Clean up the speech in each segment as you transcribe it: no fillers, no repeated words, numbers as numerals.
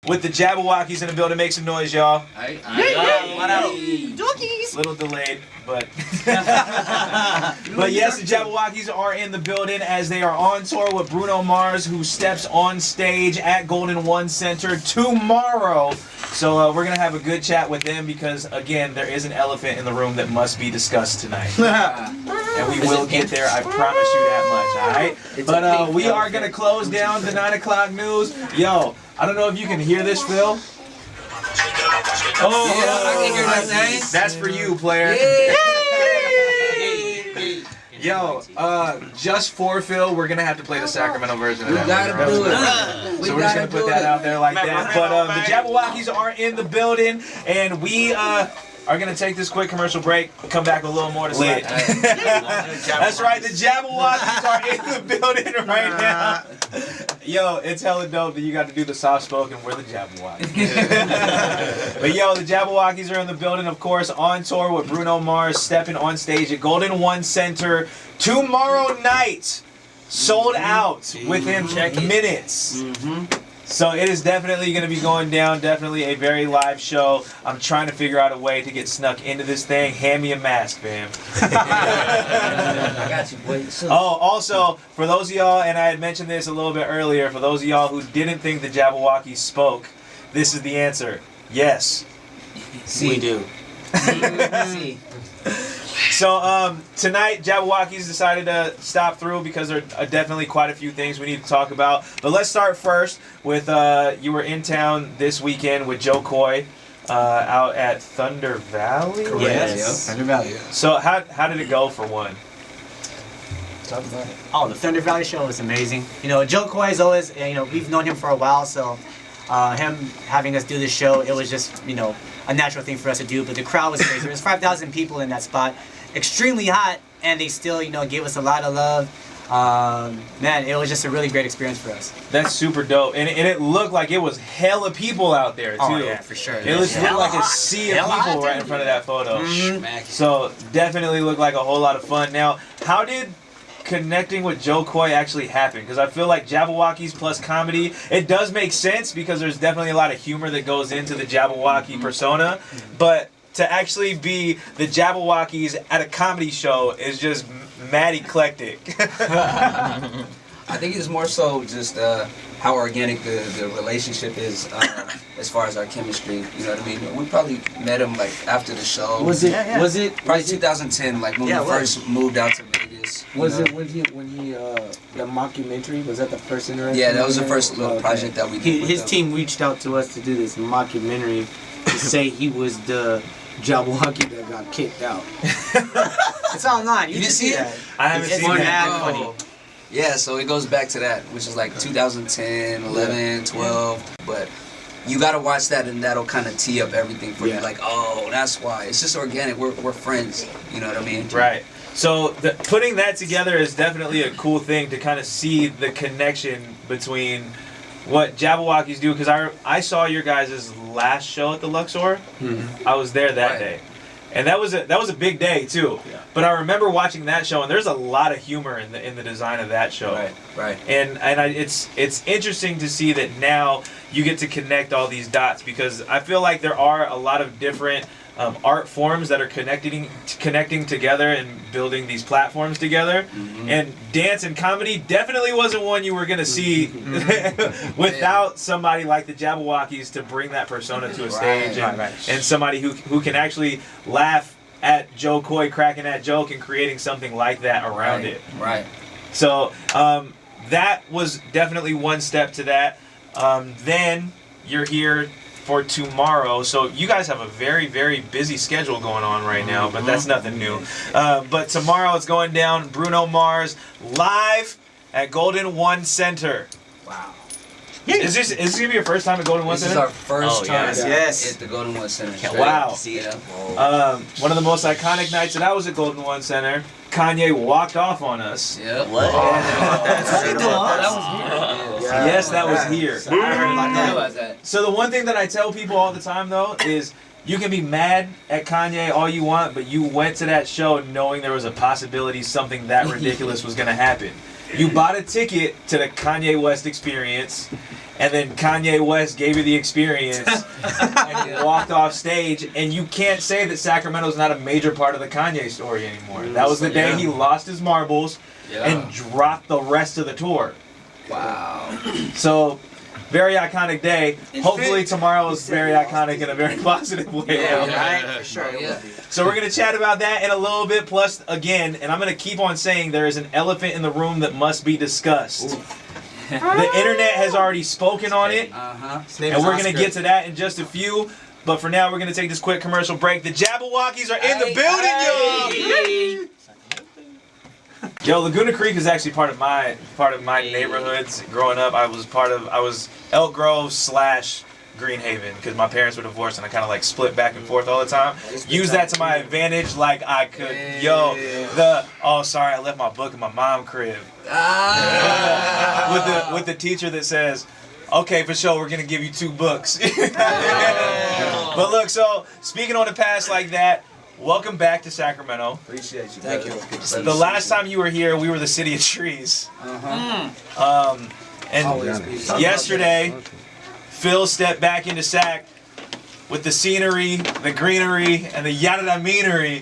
with the Jabbawockeez in the building. Make some noise, y'all. What up? Little delayed, but but yes, the Jabbawockeez are in the building as they are on tour with Bruno Mars, who steps on stage at Golden One Center tomorrow. So we're gonna have a good chat with them because again, there is an elephant in the room that must be discussed tonight, and we will get there. I promise you that much. All right, but we are gonna close down the 9 o'clock news. Yo, I don't know if you can hear this, Phil. Oh, yeah, I can hear that thing. That's for you, player. Yo, just for Phil, we're gonna have to play the Sacramento version of that. We gotta do it. So we're just gonna put that out there like that. But the Jabbawockeez are in the building, and we are gonna take this quick commercial break. Come back with a little more to say. That's right, the Jabbawockeez are in the building right now. Yo, it's hella dope that you got to do the soft spoken. We're the Jabbawockeez. But yo, the Jabbawockeez are in the building, of course, on tour with Bruno Mars, stepping on stage at Golden One Center tomorrow night. Sold out within minutes. So it is definitely going to be going down, definitely a very live show. I'm trying to figure out a way to get snuck into this thing. Hand me a mask, fam. I got you, boy. Oh, also, for those of y'all, and I had mentioned this a little bit earlier, for those of y'all who didn't think the Jabbawockeez spoke, this is the answer. Yes. We do. See. So tonight, Jabbawockeez decided to stop through because there are definitely quite a few things we need to talk about. But let's start first with you were in town this weekend with Jo Koy out at Thunder Valley? Correct. Yes. Thunder Valley. So how did it go for one? Talk about it. Oh, the Thunder Valley show was amazing. You know, Jo Koy is always, you know, we've known him for a while, so him having us do this show, it was just, you know, a natural thing for us to do. But the crowd was crazy. There was 5,000 people in that spot, extremely hot, and they still, you know, gave us a lot of love. Man, it was just a really great experience for us. That's super dope, and it looked like it was hella people out there too. Oh yeah, for sure. It looked like a sea of people right in front of that photo. So definitely looked like a whole lot of fun. Now, how did connecting with Jo Koy actually happen? Because I feel like Jabbawockeez plus comedy, it does make sense because there's definitely a lot of humor that goes into the Jabbawockeez persona, but to actually be the Jabbawockeez at a comedy show is just mad eclectic. I think it's more so just how organic the relationship is as far as our chemistry. You know what I mean? We probably met him like after the show. Was it Probably 2010, like when we first moved out to Vegas. Was it when he the mockumentary? Was that the first interaction? Yeah, that was the first little project that we did. His team reached out to us to do this mockumentary to say he was the Jabbawockeez that got kicked out. It's online. You didn't see that. I haven't seen that. Funny. Yeah, so it goes back to that, which is like 2010, 11, 12. But you gotta watch that, and that'll kind of tee up everything for you. Like, oh, that's why. It's just organic. We're friends. You know what I mean? Right. So putting that together is definitely a cool thing to kind of see the connection between what Jabbawockeez do. Because I saw your guys' last show at the Luxor. I was there that day. And that was a big day too. Yeah. But I remember watching that show, and there's a lot of humor in the design of that show. Right. And it's interesting to see that now you get to connect all these dots, because I feel like there are a lot of different art forms that are connecting together and building these platforms together. And dance and comedy definitely wasn't one you were gonna see without somebody like the Jabbawockeez to bring that persona to a stage, and somebody who can actually laugh at Jo Koy cracking that joke and creating something like that around it. Right. So that was definitely one step to that. Then you're here for tomorrow. So you guys have a very, very busy schedule going on right now, but that's nothing new. But tomorrow it's going down, Bruno Mars live at Golden One Center. Wow. Is this gonna be your first time at Golden One This Center? is our first time yes. at the Golden One Center. Wow. See it. One of the most iconic nights that I was at Golden One Center, Kanye walked off on us. Yep. What? Yes, that was here. I heard about that. So the one thing that I tell people all the time though is you can be mad at Kanye all you want, but you went to that show knowing there was a possibility something that ridiculous was going to happen. You bought a ticket to the Kanye West experience, And then Kanye West gave you the experience and walked off stage. And you can't say that Sacramento's not a major part of the Kanye story anymore. That was the day he lost his marbles and dropped the rest of the tour. Wow. So, very iconic day. Hopefully tomorrow is very iconic in a very positive way. Yeah, sure. Yeah. So we're going to chat about that in a little bit. Plus, again, and I'm going to keep on saying there is an elephant in the room that must be discussed. The internet has already spoken on it. And we're going to get to that in just a few. But for now, we're going to take this quick commercial break. The Jabbawockeez are in the building, yo! Yo, Laguna Creek is actually part of my neighborhoods. Growing up, I was Elk Grove / Greenhaven because my parents were divorced and I kind of like split back and forth all the time. Use that to my advantage, like I could. Sorry, I left my book in my mom's crib. With the teacher that says, okay, for sure, we're gonna give you 2 books. But look, so speaking on the past like that. Welcome back to Sacramento. Appreciate you. Thank you. The last time you were here, we were the city of trees. And yesterday, Phil stepped back into Sac with the scenery, the greenery, and the yada-da-meanery.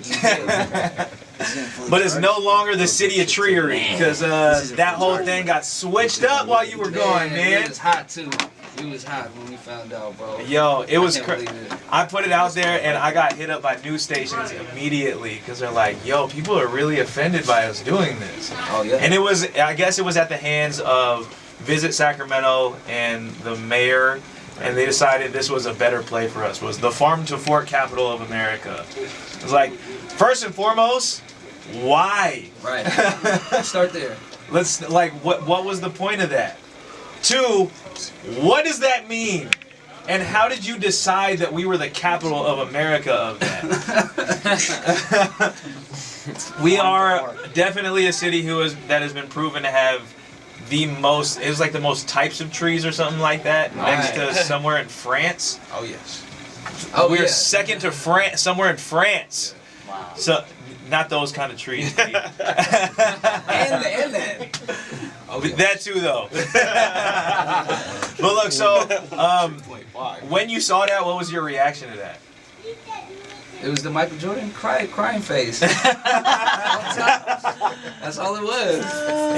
But it's no longer the city of treery because that whole thing got switched up while you were gone, man. It was hot too. It was hot when we found out, bro. Yo, it was crazy. I put it out there and I got hit up by news stations immediately because they're like, yo, people are really offended by us doing this. Oh, yeah. And I guess it was at the hands of Visit Sacramento and the mayor, and they decided this was a better play for us, was the farm to fork capital of America. It was like, first and foremost, why? Right. Start there. What was the point of that? 2, what does that mean? And how did you decide that we were the capital of America of that? We are definitely a city that has been proven to have the most, it was like the most types of trees or something like that, next to somewhere in France. Oh, yes. We're second to France, somewhere in France. Wow. So, not those kind of trees. and that. That too, though. But look, so when you saw that, what was your reaction to that? It was the Michael Jordan crying face. That's all it was.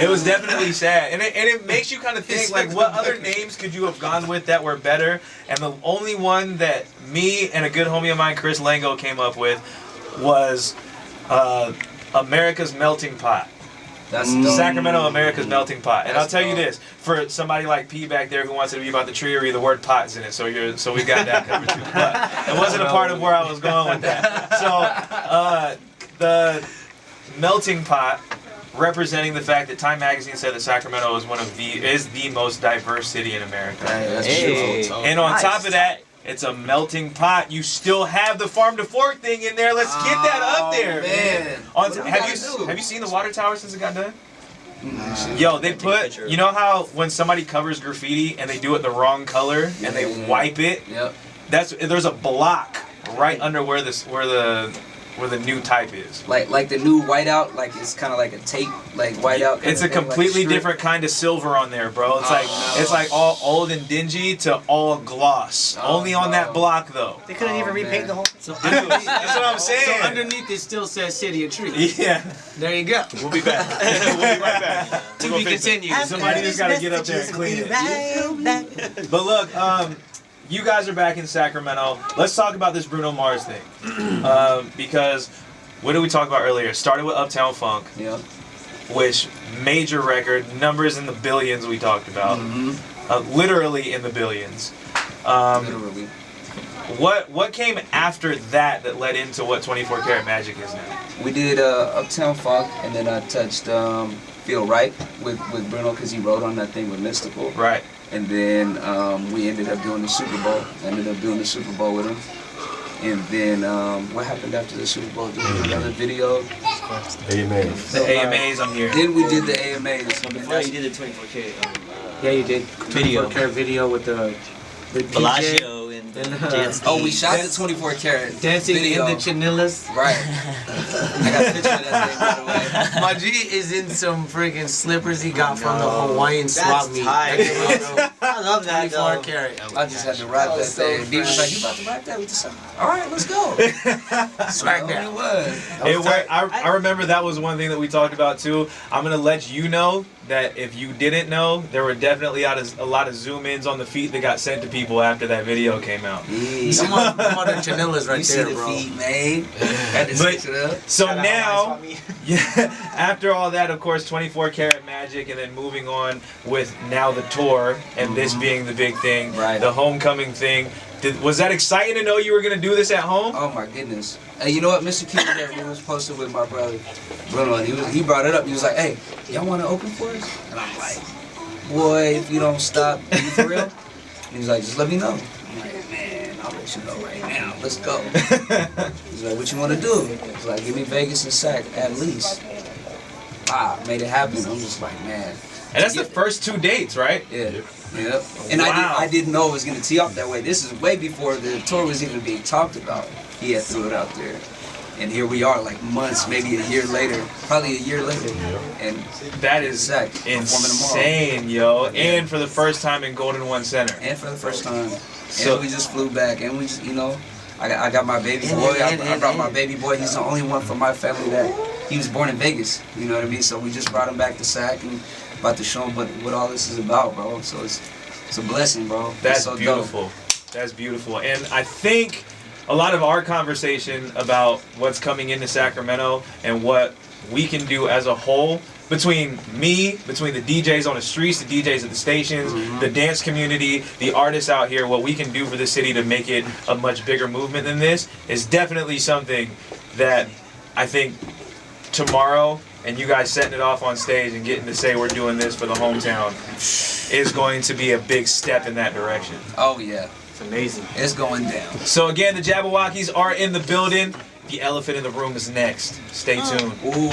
It was definitely sad, and it makes you kind of think like, what other names could you have gone with that were better? And the only one that me and a good homie of mine, Chris Lango, came up with was America's Melting Pot. That's Sacramento, America's melting pot. And I'll tell you this, for somebody like P back there who wants it to be about the treery, the word pot's in it, so we got that covered too. But it wasn't a part of where I was going with that. So the melting pot, representing the fact that Time Magazine said that Sacramento is the most diverse city in America. That's true. And on top of that, it's a melting pot. You still have the farm to fork thing in there. Let's get that up there, man. Have you seen the water tower since it got done? Yo, they put, you know how when somebody covers graffiti and they do it the wrong color and they wipe it? Yep. There's a block right under where the new type is. Like the new whiteout, like it's kind of like a tape, like whiteout. It's a completely different kind of silver on there, bro. It's like all old and dingy to all gloss. Only on that block though. They couldn't even repaint the whole thing. That's what I'm saying. So underneath it still says City of Trees. Yeah. There you go. We'll be back. We'll be right back. To be continued. Somebody just gotta get up there and clean it. But look, you guys are back in Sacramento. Let's talk about this Bruno Mars thing. Because what did we talk about earlier? Started with Uptown Funk. Yep. Which major record, numbers in the billions we talked about. Literally in the billions. Literally. What came after that led into what 24 Karat Magic is now? We did Uptown Funk, and then I touched Feel Right with Bruno because he wrote on that thing with Mystical. Right. And then we ended up doing the Super Bowl. I ended up doing the Super Bowl with him. And then what happened after the Super Bowl? Did we do another video? AMAs. The AMAs, I'm here. Then we did the AMAs. Before you did the 24K Yeah, you did. video. 24 Karat video with the DJ. Bellagio and Oh, we shot the 24 karat Dancing video. in the chanillas. Right. I got a picture of that thing, by the way. My G is in some freaking slippers he got from the Hawaiian swap meet. I love that 24 though. karat. I just had to rap that thing. D was like, "You about to rap that with the song? All right, let's go." Swag It was. I remember that was one thing that we talked about too. I'm gonna let you know that if you didn't know, there were definitely a lot of zoom-ins on the feet that got sent to people after that video came out. Yeah. Some of the chanillas right You there, see the bro. feet, man. Had to But- switch it up. So Shout out now, Hawaiian Swap Meet. yeah, after all that, of course, 24 Karat Magic, and then moving on with now the tour, and this being the big thing, Right. the homecoming thing. Was that exciting to know you were gonna do this at home? Oh my goodness. Hey, you know what? Mr. Q was there. We was posted with my brother Bruno, and he brought it up. He was like, "Hey, y'all want to open for us?" And I'm like, "Boy, if you don't stop, are you for real?" And he's like, "Just let me know." I'm like, "Man, I'll let you know right now. Let's go." He's like, "What you want to do?" He's like, "Give me Vegas and Sac at least." Made it happen. I'm just like, man. And that's the first 2 dates, right? Yeah. Yep. And Wow. I didn't know it was gonna tee off that way. This is way before the tour was even being talked about. He had threw it out there. And here we are, like months, maybe a year later, probably a year later. And That is Sac performing tomorrow. insane, yo. And for the first time in Golden One Center. And for the first time. So- And we just flew back, and we just, I got my baby boy. I brought my baby boy. He's the only one from my family that he was born in Vegas. You know what I mean? So we just brought him back to Sac and about to show him what all this is about, bro. So it's a blessing, bro. That's it's so beautiful. Dope. That's beautiful. And I think a lot of our conversation about what's coming into Sacramento and what we can do as a whole between the DJs on the streets, the DJs at the stations, the dance community, the artists out here, what we can do for the city to make it a much bigger movement than this is definitely something that I think tomorrow, and you guys setting it off on stage and getting to say we're doing this for the hometown is going to be a big step in that direction. Oh yeah, It's amazing. it's going down. So again, the Jabbawockeez are in the building. The elephant in the room is next. Stay tuned. Ooh.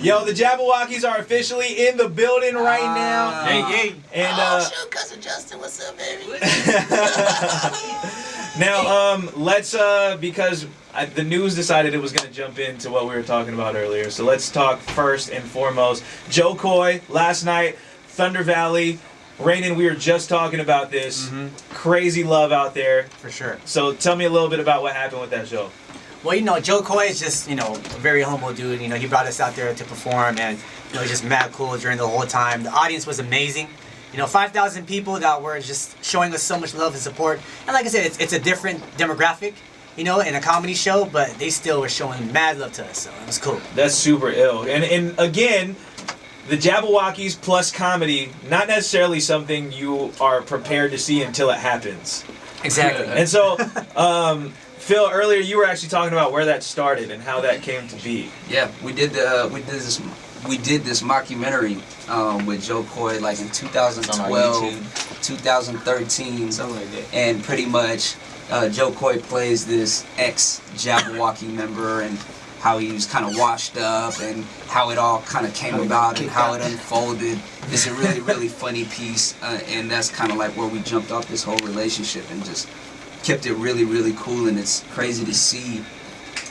Yo, the Jabbawockeez are officially in the building right now. And cousin Justin, what's up, baby? now let's because the news decided it was going to jump into what we were talking about earlier. So let's talk first and foremost. Jo Koy last night, Thunder Valley. Rainin, we were just talking about this. Crazy love out there. For sure. So tell me a little bit about what happened with that show. Well, Jo Koy is just, a very humble dude. He brought us out there to perform, and he's just mad cool during the whole time. The audience was amazing. 5,000 people that were just showing us so much love and support. And like I said, it's a different demographic, in a comedy show, but they still were showing mad love to us, so it was cool. That's super ill. And again, the Jabbawockeez plus comedy, not necessarily something you are prepared to see until it happens. Exactly. And so, Phil, earlier you were actually talking about where that started and how that came to be. Yeah, we did this mockumentary with Jo Koy like in 2012, 2013, Something like that. and pretty much Jo Koy plays this ex-Jabberwocky member and how he was kind of washed up and how it all kind of came about and how it unfolded. It's a really, really funny piece, and that's kind of like where we jumped off this whole relationship and just kept it really, really cool. And it's crazy to see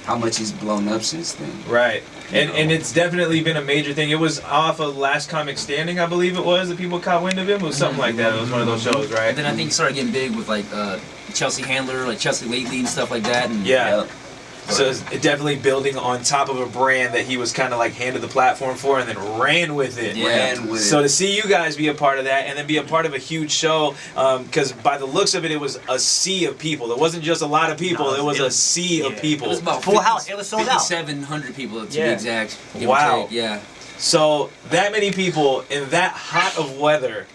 how much he's blown up since then. Right. And it's definitely been a major thing. It was off of Last Comic Standing, I believe it was, that people caught wind of him. It was something like that. It was one of those shows, right? And then I think he started getting big with like Chelsea Handler, like Chelsea Lately and stuff like that. And Yeah. So it's definitely building on top of a brand that he was kind of like handed the platform for and then ran with it. Yeah. Ran with So it. to see you guys be a part of that and then be a part of a huge show, because by the looks of it, it was a sea of people. It wasn't just a lot of people. No, it was it a was- sea of It people. was about Full house. It was sold out. 5,700 people to be Yeah. exact. give or Wow. take. Yeah. So that many people in that hot of weather.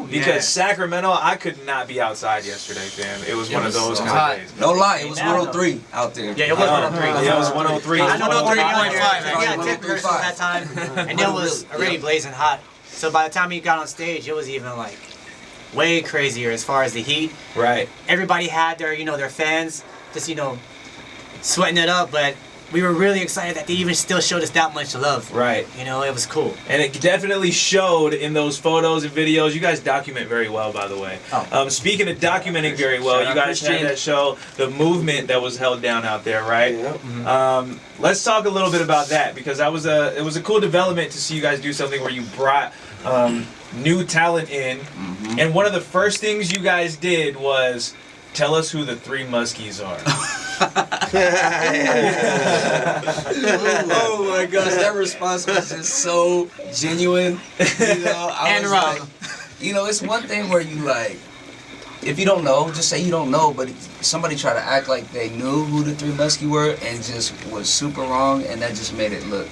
Because Sacramento, I could not be outside yesterday, fam. It was one of those kind hot. of days. No lie, it was Now, 103 out there. Yeah, it was 103. Yeah, it was 103. I know 103.5, Yeah, actually. tip rehearsal at that time, and it was already blazing hot. So by the time he got on stage, it was even like way crazier as far as the heat. Right. Everybody had their, their fans, just sweating it up. But we were really excited that they even still showed us that much love. Right. You know, it was cool. And it definitely showed in those photos and videos. You guys document very well, by the way. Oh. Speaking of documenting very well, you guys had that show, the movement that was held down out there, right? Yeah. Let's talk a little bit about that, because it was a cool development to see you guys do something where you brought new talent in. And one of the first things you guys did was tell us who the Three Muskies are. Oh my gosh, that response was just so genuine. You know, I was wrong. like, you know, it's one thing where you like, if you don't know, just say you don't know. But somebody try to act like they knew who the Three Muskies were and just was super wrong, and that just made him look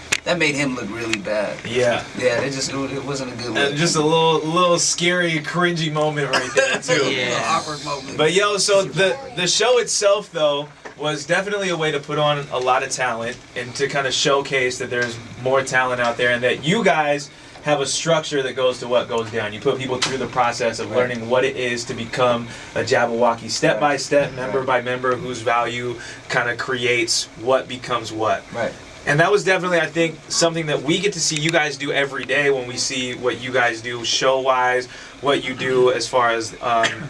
really bad. Yeah. Yeah, it wasn't a good look. Just a little scary, cringy moment right there too. A little awkward moment. But yo, so the show itself though was definitely a way to put on a lot of talent and to kind of showcase that there's more talent out there, and that you guys have a structure that goes to what goes down. You put people through the process of learning what it is to become a Jabbawockeez, step by step, member by member, whose value kind of creates what becomes what. Right. And that was definitely, I think, something that we get to see you guys do every day when we see what you guys do show-wise, what you do as far as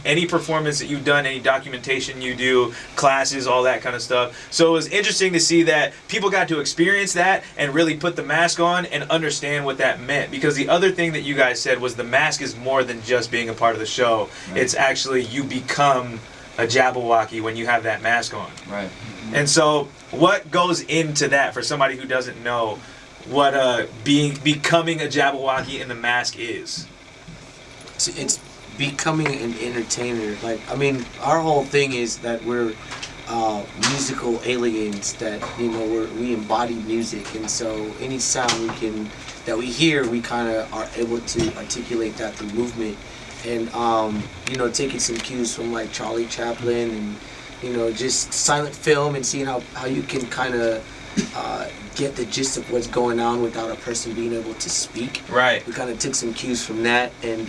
any performance that you've done, any documentation you do, classes, all that kind of stuff. So it was interesting to see that people got to experience that and really put the mask on and understand what that meant. Because the other thing that you guys said was the mask is more than just being a part of the show. Right. It's actually you become a Jabbawockeez when you have that mask on. Right. And so what goes into that for somebody who doesn't know what becoming a Jabbawockeez in the mask is? It's becoming an entertainer. Like, I mean, our whole thing is that we're musical aliens, that, you know, we embody music, and so any sound that we hear, we kind of are able to articulate that through movement. And you know, taking some cues from like Charlie Chaplin and, you know, just silent film, and seeing how you can kind of get the gist of what's going on without a person being able to speak. Right. We kind of took some cues from that, and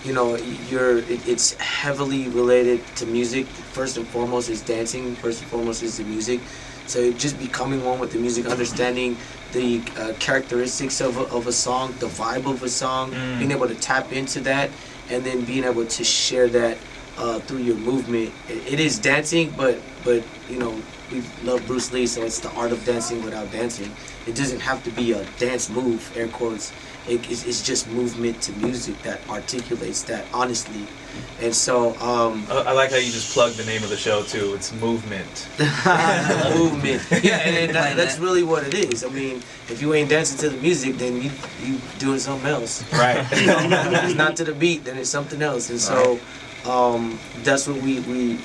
you know, it's heavily related to music. First and foremost is dancing. First and foremost is the music. So just becoming one with the music, understanding the characteristics of a song, the vibe of a song, being able to tap into that, and then being able to share that through your movement. It is dancing, but you know, we love Bruce Lee, so it's the art of dancing without dancing. It doesn't have to be a dance move, air quotes. It's just movement to music that articulates that honestly. And so I like how you just plugged the name of the show too. It's movement. movement. Yeah, and that's really what it is. I mean, if you ain't dancing to the music, then you doing something else. Right. You know, if it's not to the beat, then it's something else. And so that's what we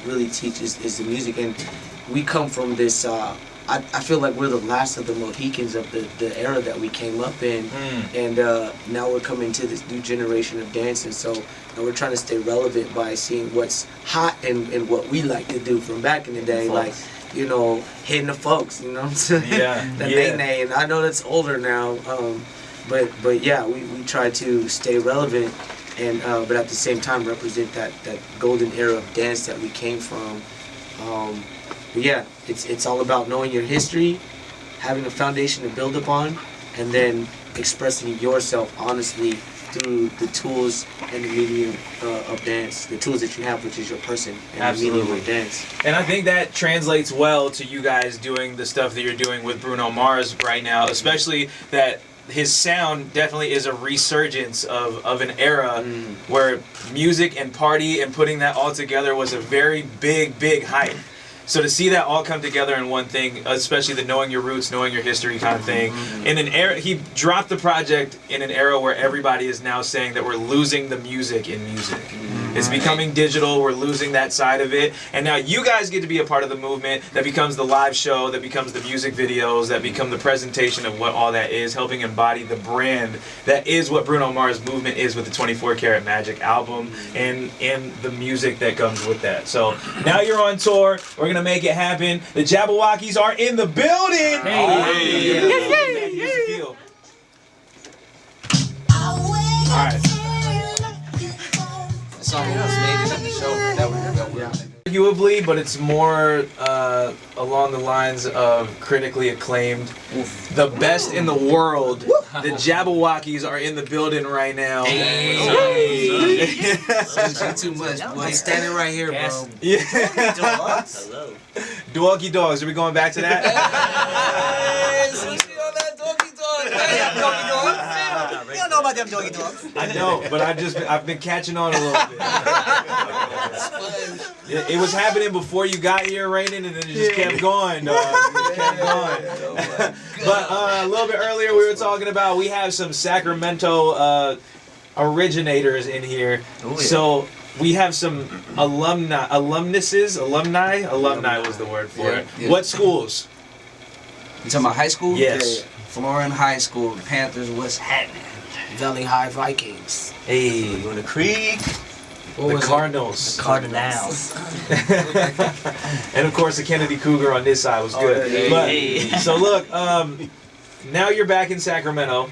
really teach is the music. And we come from this I feel like we're the last of the Mohicans of the era that we came up in, and now we're coming to this new generation of dance, and so we're trying to stay relevant by seeing what's hot and what we like to do from back in the day, like, you know, hitting the folks, you know what I'm saying? Yeah. The nay-nay, and I know that's older now, but yeah, we try to stay relevant, and but at the same time represent that golden era of dance that we came from. But yeah, it's all about knowing your history, having a foundation to build upon, and then expressing yourself honestly through the tools and the medium of dance, the tools that you have, which is your person, and the medium of dance. And I think that translates well to you guys doing the stuff that you're doing with Bruno Mars right now, especially that his sound definitely is a resurgence of an era where music and party and putting that all together was a very big hype. So to see that all come together in one thing, especially the knowing your roots, knowing your history kind of thing, in an era, he dropped the project in an era where everybody is now saying that we're losing the music in music. It's becoming digital, we're losing that side of it, and now you guys get to be a part of the movement that becomes the live show, that becomes the music videos, that become the presentation of what all that is, helping embody the brand that is what Bruno Mars movement is with the 24 Karat Magic album and the music that comes with that. So now you're on tour, we're gonna make it happen. The Jabbawockeez are in the building! Hey. Alright. Song was made it in the show. That was arguably, but it's more along the lines of critically acclaimed. The best in the world. The Jabbawockeez are in the building right now. Too much, boy. I'm standing right here, bro. Yeah. Hello. Doggy dogs. Are we going back to that? Hey, sushi on that doggy dog. Hey, doggy dog. You don't know about them doggy dogs. I know, but I've been catching on a little bit. It was happening before you got here, Raiden, and then it just kept going, dog. It just kept going. But a little bit earlier, we were talking about we have some Sacramento originators in here. Oh, yeah. So we have some alumni was the word for it. Yeah. What schools? You talking about high school? Yes. Florin High School, Panthers, what's happening? Valley High Vikings. Hey, On the creek. the Cardinals. Cardinals. And of course, the Kennedy Cougar on this side was good. Hey. But, so look, now you're back in Sacramento.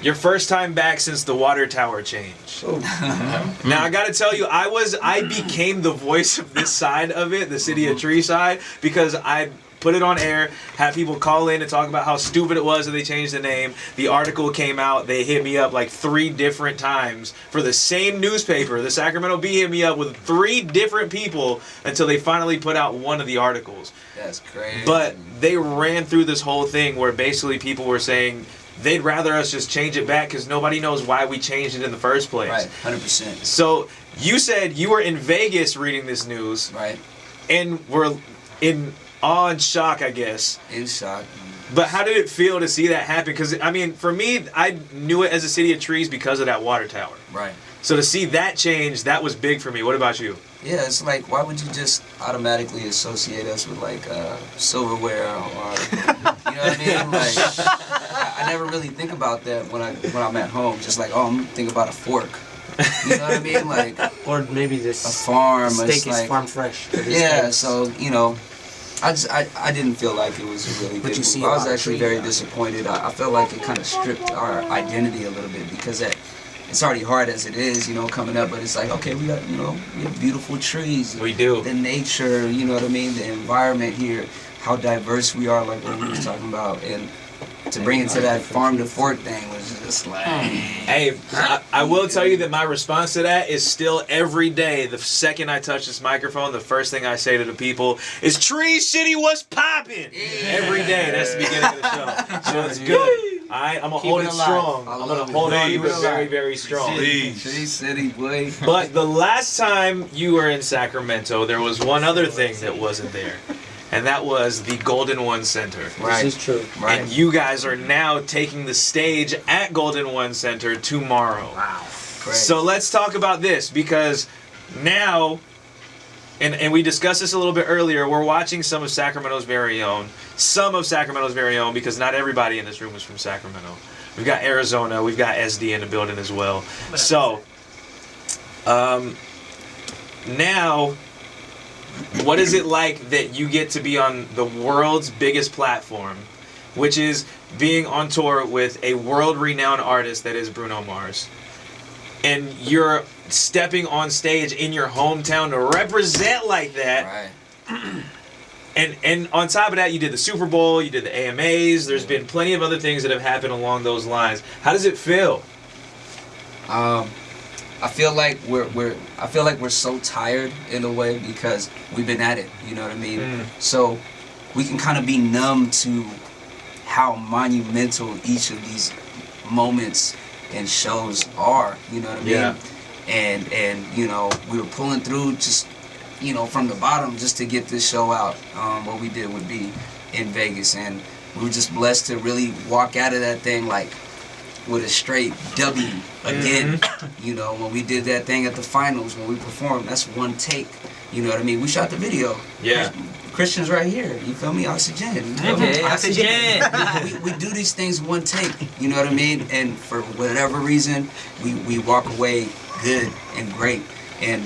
Your first time back since the water tower change. Now I gotta tell you, I became the voice of this side of it, the City of Tree side, because I put it on air, had people call in and talk about how stupid it was that they changed the name. The article came out, they hit me up like 3 different times for the same newspaper. The Sacramento Bee hit me up with 3 different people until they finally put out one of the articles. That's crazy. But they ran through this whole thing where basically people were saying they'd rather us just change it back because nobody knows why we changed it in the first place. Right, 100%. So you said you were in Vegas reading this news Right, and were in awe and shock, I guess. in shock. But how did it feel to see that happen? Because, I mean, for me, I knew it as a City of Trees because of that water tower. Right. So to see that change, that was big for me. What about you? Yeah, it's like, why would you just automatically associate us with like silverware or, you know what I mean? Like, I never really think about that when I'm at home. Just like, oh, I'm thinking about a fork. You know what I mean? Like Or maybe a this farm. steak It's is like, farm fresh. yeah. So you know, I didn't feel like it was a really But big you see move. a I was lot of actually trees very out there. disappointed. I felt like it kind of stripped our identity a little bit because it's already hard as it is, you know, coming up. But it's like, okay, we have beautiful trees. We do. The nature, you know what I mean, the environment here, how diverse we are, like what we were talking about, and to bring it to that farm to fork thing was just like, Hey, I will tell you that my response to that is still every day. The second I touch this microphone, the first thing I say to the people is "Tree City, what's poppin'?" Every day. That's the beginning of the show. So it's good. I'm gonna hold it it alive. strong. I I'm love gonna it. hold on to Keep it it alive. very, very strong. Tree City, boy. But the last time you were in Sacramento, there was one other thing that wasn't there. And that was the Golden One Center. Right. This is true. Right. And you guys are now taking the stage at Golden One Center tomorrow. Wow. Crazy. So let's talk about this because now, and we discussed this a little bit earlier, we're watching some of Sacramento's very own, because not everybody in this room is from Sacramento. We've got Arizona, we've got SD in the building as well. So, now, what is it like that you get to be on the world's biggest platform, which is being on tour with a world-renowned artist that is Bruno Mars, and you're stepping on stage in your hometown to represent like that, Right. and on top of that, you did the Super Bowl, you did the AMAs, there's been plenty of other things that have happened along those lines. How does it feel? I feel like we're so tired in a way because we've been at it, you know what I mean? So we can kind of be numb to how monumental each of these moments and shows are, you know what I mean? Yeah. And you know, we were pulling through just, you know, from the bottom just to get this show out. What we did would be in Vegas, and we were just blessed to really walk out of that thing like with a straight W again. You know, when we did that thing at the finals, when we performed, that's one take. You know what I mean? We shot the video. Yeah. Christian's right here. You feel me? Oxygen. Okay, oxygen. we do these things one take. You know what I mean? And for whatever reason, we walk away good and great. And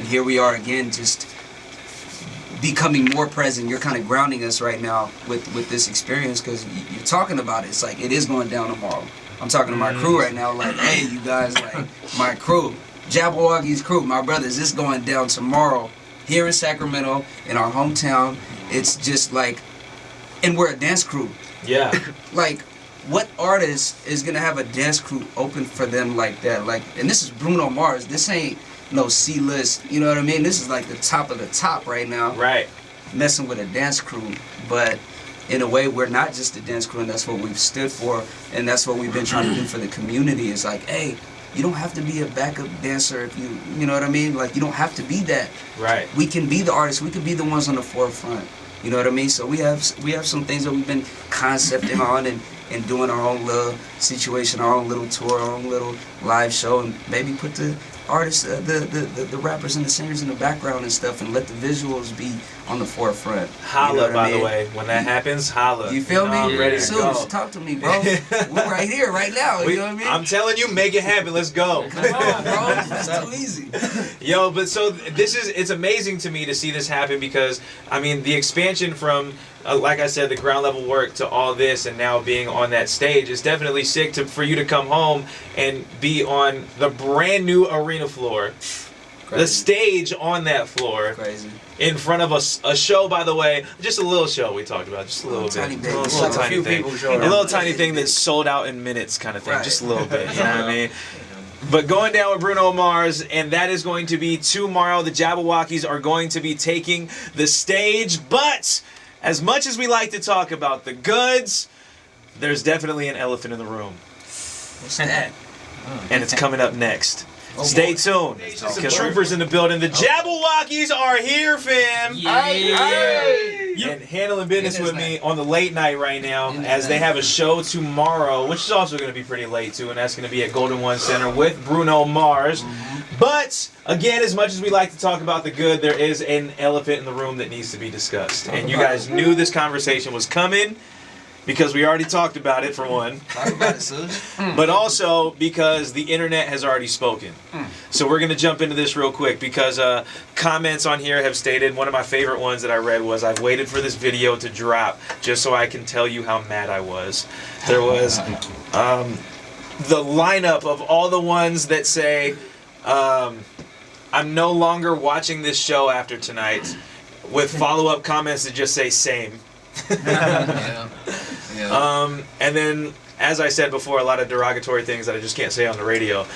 here we are again, just becoming more present. You're kind of grounding us right now with this experience because you're talking about it. It's like it is going down tomorrow. I'm talking to my crew right now, like, hey, you guys, like, my crew, Jabbawockeez crew, my brothers, it's going down tomorrow here in Sacramento, in our hometown, it's just like, and we're a dance crew. Yeah. Like, what artist is gonna have a dance crew open for them like that? Like, and this is Bruno Mars. This ain't no C-list. You know what I mean? This is like the top of the top right now. Right. Messing with a dance crew, but in a way, we're not just a dance crew, and that's what we've stood for, and that's what we've been trying to do for the community. It's like, hey, you don't have to be a backup dancer if you know what I mean? Like, you don't have to be that. Right. We can be the artists. We can be the ones on the forefront. You know what I mean? So we have some things that we've been concepting on and doing our own little situation, our own little tour, our own little live show, and maybe put the artists, the rappers and the singers in the background and stuff, and let the visuals be on the forefront. Holla, by the way. When that happens, holla. You feel me? I'm ready to go. Talk to me, bro. We're right here, right now. You know what I mean? I'm telling you, make it happen. Let's go. Come on, bro. It's too easy. Yo, but so it's amazing to me to see this happen because, I mean, the expansion from, like I said, the ground level work to all this and now being on that stage is definitely sick for you to come home and be on the brand new arena floor. Crazy. The stage on that floor. Crazy. In front of a show, by the way, just a little show we talked about, just a little bit. Tiny bit. A little tiny thing. A little tiny thing that sold out in minutes kind of thing, just a little bit, you know what I mean? But going down with Bruno Mars, and that is going to be tomorrow. The Jabbawockeez are going to be taking the stage, but as much as we like to talk about the goods, there's definitely an elephant in the room. What's that? And it's coming up next. Oh, Stay boy. tuned. Some troopers in the building. The Jabbawockeez are here, fam. And handling business with me on the late night right now as they have a show tomorrow, which is also going to be pretty late too, and that's going to be at Golden One Center with Bruno Mars. But again, as much as we like to talk about the good, there is an elephant in the room that needs to be discussed. And you guys knew this conversation was coming because we already talked about it, for one. Talk about it, Suge. But also because the internet has already spoken. So we're going to jump into this real quick because comments on here have stated, one of my favorite ones that I read was, I've waited for this video to drop just so I can tell you how mad I was. There was the lineup of all the ones that say, I'm no longer watching this show after tonight, with follow-up comments that just say same. And then, as I said before, a lot of derogatory things that I just can't say on the radio.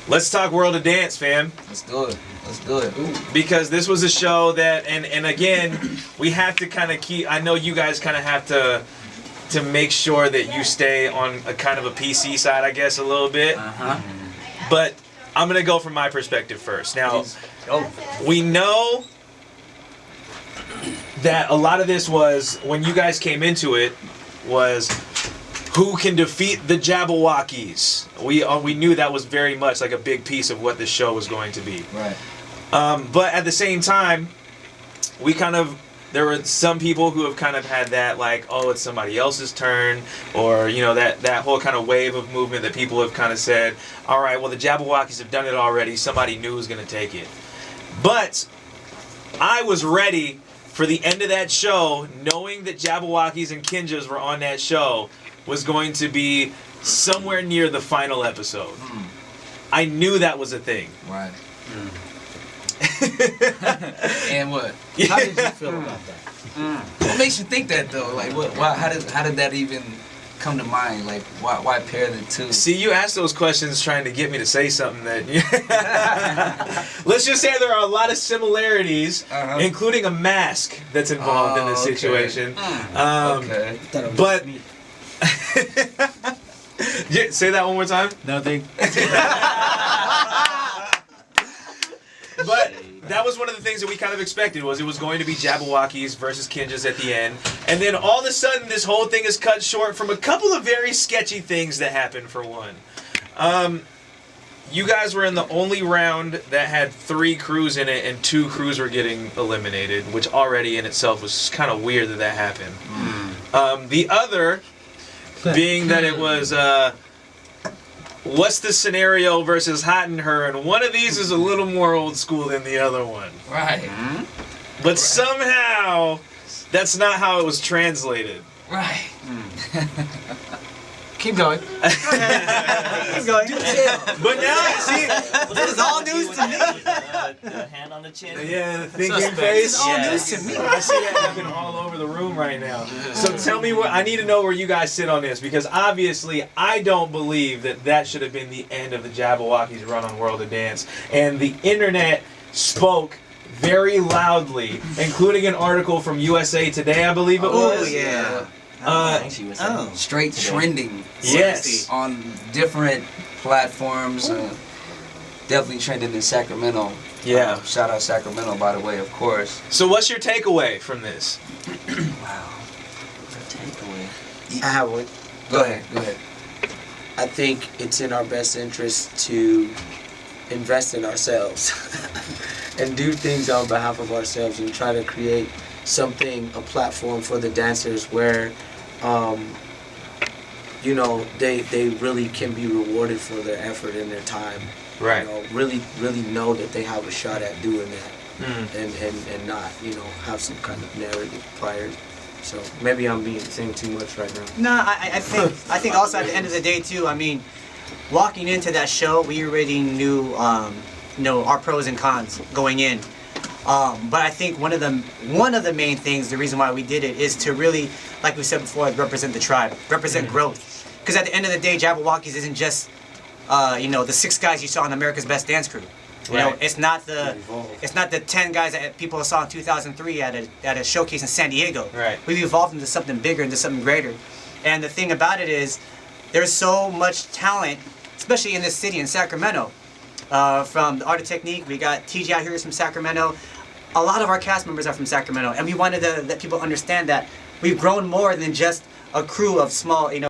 Let's talk World of Dance, fam. Let's do it. Let's do it. Ooh. Because this was a show that, and again, we have to kind of keep, I know you guys kind of have to make sure that you stay on a kind of a PC side, I guess, a little bit. But I'm going to go from my perspective first. Now, we know that a lot of this was, when you guys came into it, was who can defeat the Jabbawockeez. We knew that was very much like a big piece of what this show was going to be. Right. But at the same time, there were some people who have kind of had that, like, oh, it's somebody else's turn, or, you know, that whole kind of wave of movement that people have kind of said, all right, well, the Jabbawockeez have done it already, somebody new is going to take it. But I was ready for the end of that show, knowing that Jabbawockeez and Kinjaz were on that show, was going to be somewhere near the final episode. I knew that was a thing. Right. And what? How did you feel about that? What makes you think that though? Like, what? Why? How did that even come to mind? Like, why pair the two? See, you asked those questions trying to get me to say something that. Let's just say there are a lot of similarities, including a mask that's involved in this situation. Okay. But. Say that one more time. Nothing. But that was one of the things that we kind of expected, was it was going to be Jabbawockeez versus Kinjaz at the end. And then all of a sudden, this whole thing is cut short from a couple of very sketchy things that happened, for one. You guys were in the only round that had 3 crews in it, and 2 crews were getting eliminated, which already in itself was kind of weird that happened. The other being that it was... What's the Scenario versus Hot and Her, and one of these is a little more old school than the other one. Right. But somehow, that's not how it was translated. Right. Keep going. Keep going. But now, see, This is all news to me. The hand on the chin. yeah, the thinking Suspect. face. All Yeah. news to me. I see that happen all over the room right now. So tell me I need to know where you guys sit on this, because obviously I don't believe that should have been the end of the Jabbawockeez run on World of Dance. And the internet spoke very loudly, including an article from USA Today, I believe it Oh was. yeah. She was Straight trending. Yes. On different platforms. Definitely trending in Sacramento. Yeah. Shout out Sacramento, by the way, of course. So what's your takeaway from this? Wow. Takeaway. I have one. Go ahead. Go ahead. I think it's in our best interest to invest in ourselves and do things on behalf of ourselves and try to create something, a platform for the dancers where, you know, they really can be rewarded for their effort and their time. Right. You know, really know that they have a shot at doing that, and not, you know, have some kind of narrative prior. So maybe I'm saying too much right now. No, I think also at the end of the day too. I mean, walking into that show, we already knew, you know, our pros and cons going in. But I think one of the main things, the reason why we did it, is to really, like we said before, represent the tribe, represent growth. Because at the end of the day, Jabbawockeez isn't just, you know, the 6 guys you saw on America's Best Dance Crew. You know, it's not the 10 guys that people saw in 2003 at a showcase in San Diego. Right. We've evolved into something bigger, into something greater. And the thing about it is, there's so much talent, especially in this city, in Sacramento. From the Art of Technique, we got TJ out here is from Sacramento. A lot of our cast members are from Sacramento, and we wanted to let people understand that we've grown more than just a crew of small, you know,